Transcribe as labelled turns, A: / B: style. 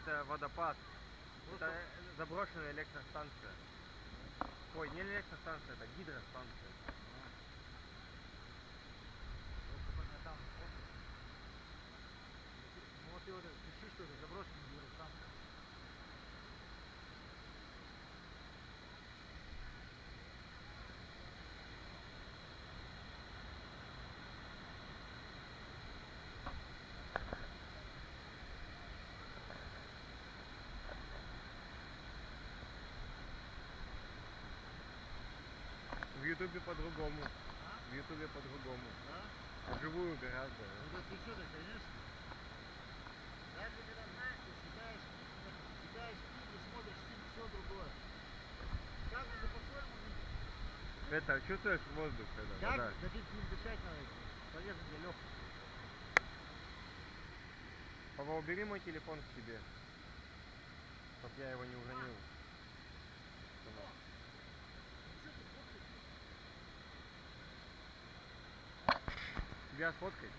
A: это водопад. Это заброшенная электростанция. Ой, не электростанция, это гидростанция.
B: Ну вот ты вот пиши, что это заброшенная гидростанция.
A: В Ютубе по-другому. В Ютубе по-другому.
B: Да?
A: Вживую гораздо.
B: Ну да ты что-то, конечно. Даже когда знаешь, ты читаешь книги, смотришь фильм, все другое. Каждый же по-своему видит.
A: Это, чувствуешь воздух, это,
B: Как?
A: вода?
B: Да ты им дышать надо. Полезно для легких.
A: Папа, убери мой телефон к себе, чтоб я его не уронил. Тебя сфоткать?